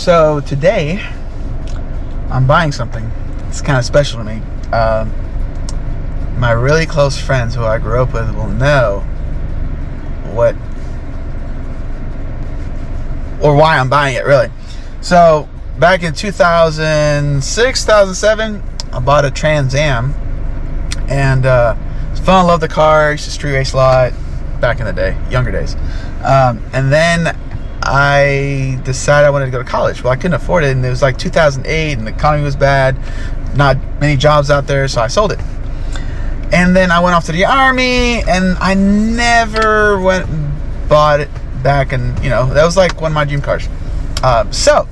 So today I'm buying something. It's kind of special to me. My really close friends who I grew up with will know what or why I'm buying it, really. So back in 2006, 2007, I bought a Trans Am and fell in love with the car. Used to street race a lot back in the day, younger days. And then I decided I wanted to go to college. Well, I couldn't afford it, and it was like 2008, and the economy was bad. Not many jobs out there, so I sold it. And then I went off to the Army, and I never went and bought it back. And that was like one of my dream cars. So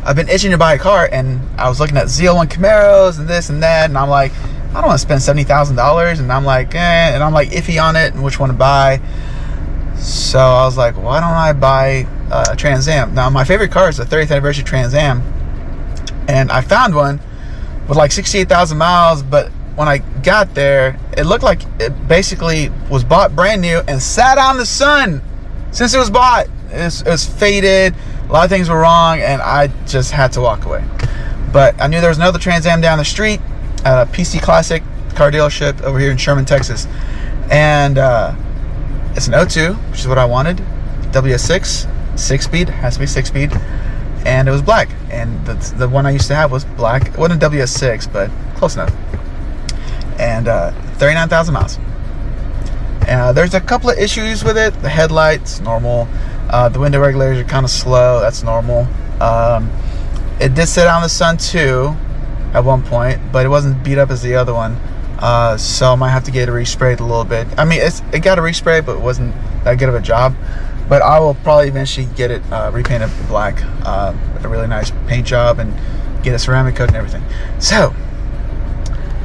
I've been itching to buy a car, and I was looking at ZL1 Camaros and this and that, and I'm like, I don't want to spend $70,000, and I'm like, and I'm like iffy on it and which one to buy. So I was like, why don't I buy a Trans Am? Now, my favorite car is the 30th anniversary Trans Am, and I found one with like 68,000 miles, but when I got there, it looked like it basically was bought brand new and sat out in the sun since it was bought. It was faded, a lot of things were wrong, and I just had to walk away. But I knew there was another Trans Am down the street, PC Classic car dealership over here in Sherman, Texas, and it's an 02, which is what I wanted. WS6, 6-speed, has to be 6-speed, and it was black. And the one I used to have was black. It wasn't a WS6, but close enough. And 39,000 miles. There's a couple of issues with it. The headlights, normal. The window regulators are kind of slow. That's normal. It did sit out in the sun too at one point, but it wasn't beat up as the other one. So I might have to get it resprayed a little bit. I mean, it got a respray, but it wasn't that good of a job. But I will probably eventually get it repainted black, with a really nice paint job, and get a ceramic coat and everything. So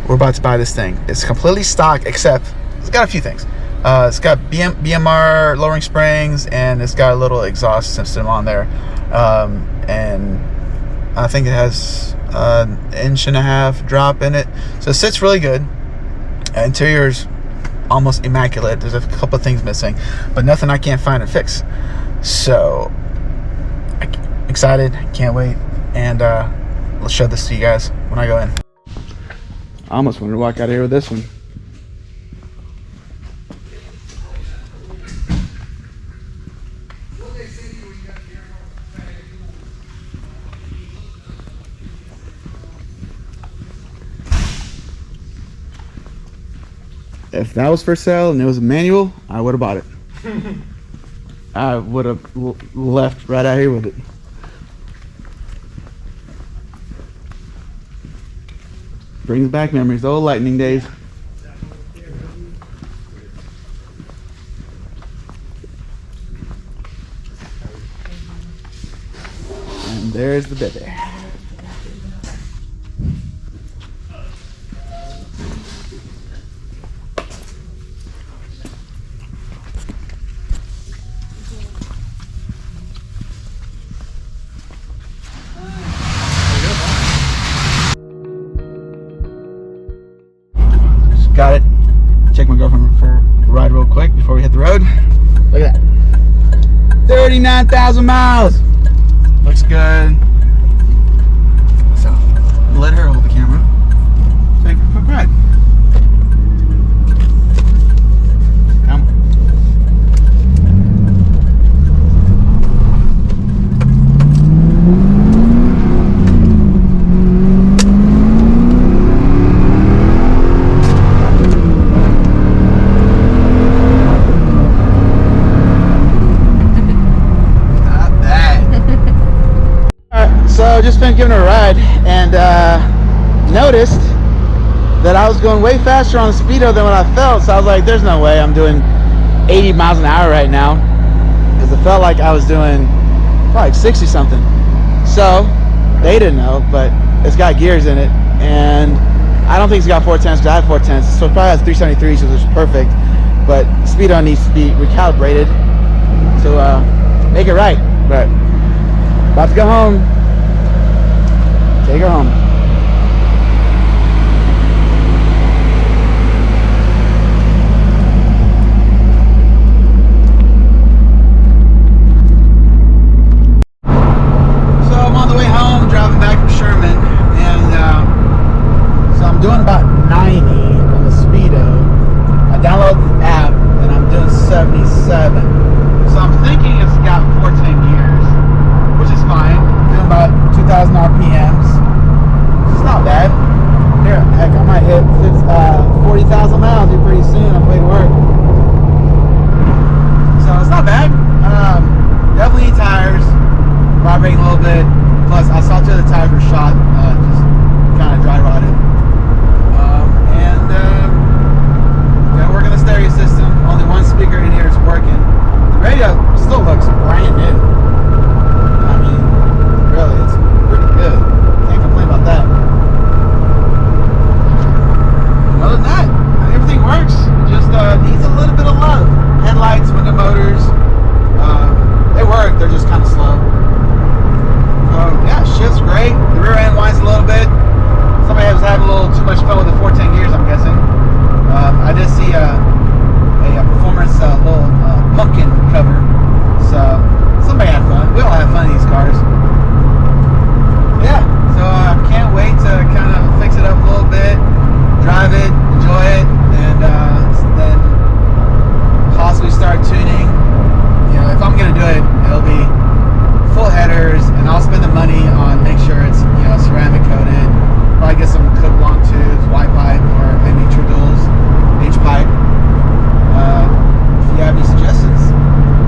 we're about to buy this thing. It's completely stock, except it's got a few things. It's got BMR lowering springs, and it's got a little exhaust system on there. And I think it has an 1.5 inch drop in it, so it sits really good. Interior's almost immaculate. There's a couple of things missing, but nothing I can't find and fix. So I'm excited, can't wait, and let's show this to you guys when I go in. I almost wanted to walk out of here with this one. If that was for sale and it was a manual, I would have bought it. I would have left right out here with it. Brings back memories, the old Lightning days. And there's the baby. Got it. Check my girlfriend for a ride real quick before we hit the road. Look at that. 39,000 miles. Looks good. So, let her hold the camera. Take a quick ride. Come. So just been giving her a ride, and noticed that I was going way faster on the speedo than what I felt. So I was like, there's no way I'm doing 80 miles an hour right now, because it felt like I was doing like 60 something. So they didn't know, but it's got gears in it, and I don't think it's got 410s, because I had 410s, so it probably has 373s, which is perfect, but speedo needs to be recalibrated to make it right. But about to go home. Take her home. So I'm doing about 90 on the speedo. I downloaded the app and I'm doing 77. So I'm thinking it's got 14 years, which is fine. Doing about 2,000 RPMs. It's not bad. Here, heck, I might hit 40,000 miles here pretty soon on the way to work. So it's not bad. Definitely need tires. Vibrating a little bit. Plus, I saw two of the tires were shot, just kind of dry rotted. Got to work on the stereo system. Only one speaker in here is working. The radio still looks brand new. I mean, really, it's pretty good. Can't complain about that. Other than that, everything works. It just needs a little bit of love. Headlights, window motors, they work. They're just kind of slow. Yeah, shift's great. The rear end winds a little bit. Somebody was having a little too much fun with the 14 gears, I'm guessing. I did see a performance little pumpkin cover. So somebody had fun. We all have fun in these cars. Yeah, so I can't wait to kind of fix it up a little bit, drive it, enjoy it, and then possibly start tuning. You know, if I'm gonna do it, it'll be full headers, and I'll spend the money on make sure it's, you know, ceramic coated. Probably get some clip long tubes, white pipe, or maybe true duals, H pipe. If you have any suggestions,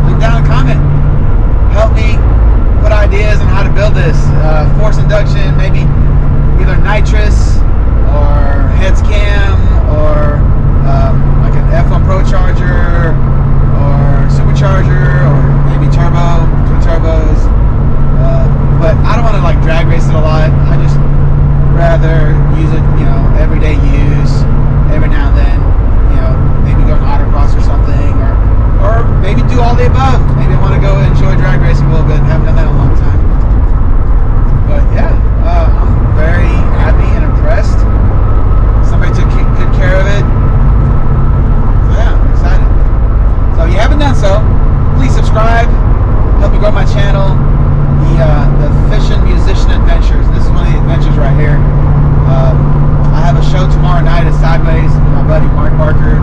leave down a comment. Help me put ideas on how to build this. Force induction, maybe either nitrous or heads cam, or like an F1 Pro charger, or supercharger, or maybe turbo, twin turbos. But I don't want to like drag race it a lot. I just rather use it, you know, everyday use. Every now and then, you know, maybe go on autocross or something, or maybe do all the above. Maybe I want to go enjoy drag racing a little bit. Haven't done that in a long time. But yeah, I'm very happy and impressed. Somebody took good care of it. So yeah, I'm excited. So if you haven't done so, please subscribe. Help me grow my channel. The Fishing Musician Adventures. This is one of the adventures right here. I have a show tomorrow night at Sideways with my buddy Mark Barker.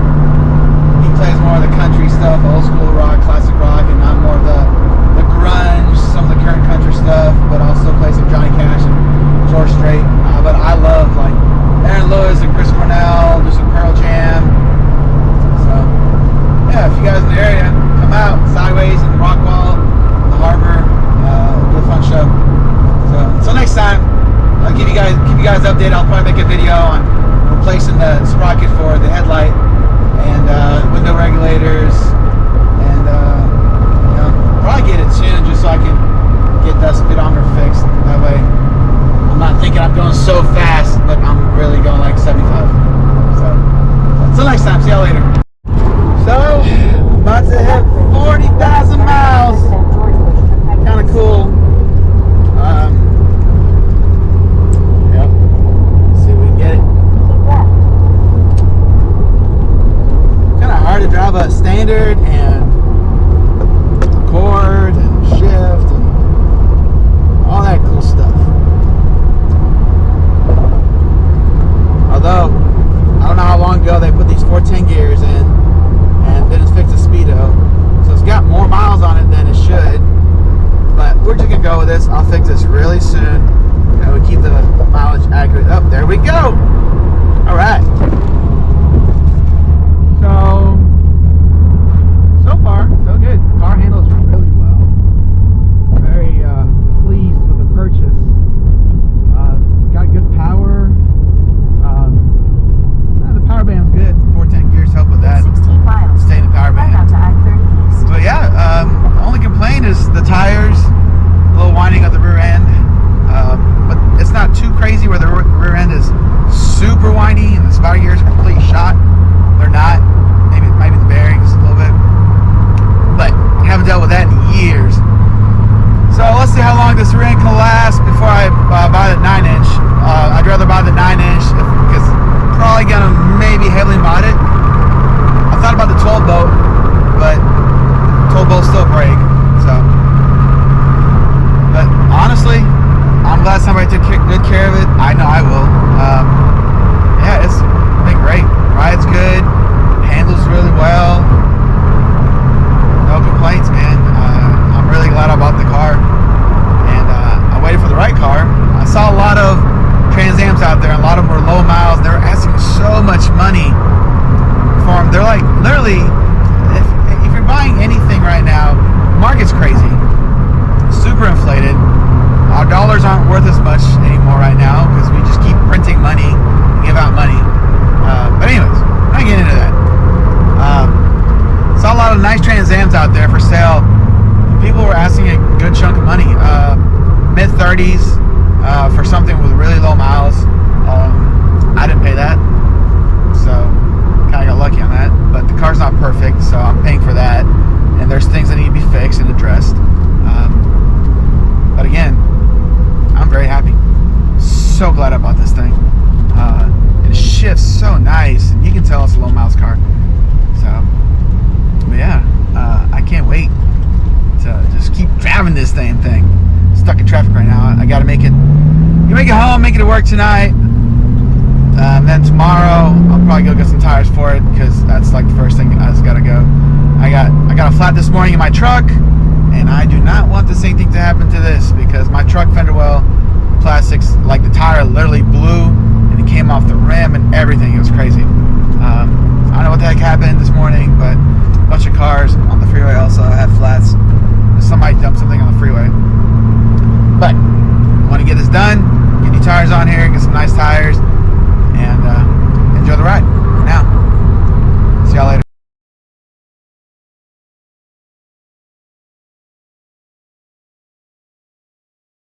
He plays more of the country stuff, old school rock, classic rock, and I'm more of the grunge, some of the current country stuff, but also play some Johnny Cash and George Strait. But I love like Aaron Lewis and Chris Cornell, do some Pearl Jam. So yeah, if you guys in the area, come out Sideways in the Rockwall, the harbor. It'll be a fun show. So until next time, I'll keep you guys updated. I'll probably make a video on replacing the sprocket for the headlight and window regulators, and you know, probably get it tuned just so I can get that speedometer fixed. That way, I'm not thinking I'm going so fast, but I'm really going like 75. So until next time, see y'all later. So about to hit 40,000 miles. Kind of cool. Yep. Let's see if we can get it. Kind of hard to drive a standard and chord and shift and all that cool stuff. Although I don't know how long ago they put these 14 gears in and didn't fix the speedo, so it's got more miles on it than it should. But we're just gonna go with this. I'll fix this really soon, and we keep the mileage accurate. Oh, there we go. All right. So far, so good. Car handles really well. Very pleased with the purchase. It's got good power. The power band's good. 410 gears help with that. 16 miles. Stay in the power band. But yeah, the only complaint is the tires, a little winding of the rear end. But it's not too crazy where the rear end is super windy and the spotter gears are completely shot. They're not. Maybe the bearings a little bit. But I haven't dealt with that in years. So let's see how long this rear end can last before I buy the 9-inch. I'd rather buy the 9-inch because I'm probably gonna maybe heavily mod it. I thought about the 12 bolt, but 12 bolts still break. So, but honestly, I'm glad somebody took good care of it. I know I will. Yeah, driving this thing. Stuck in traffic right now. I gotta make it home, make it to work tonight. And then tomorrow I'll probably go get some tires for it, because that's like the first thing I just gotta go. I got a flat this morning in my truck, and I do not want the same thing to happen to this, because my truck fender well plastics, like the tire literally blew and it came off the rim and everything. It was crazy. I don't know what the heck happened this morning, but a bunch of cars on the freeway also had flats. Somebody dumped something on the freeway. But I want to get this done, get new tires on here, get some nice tires, and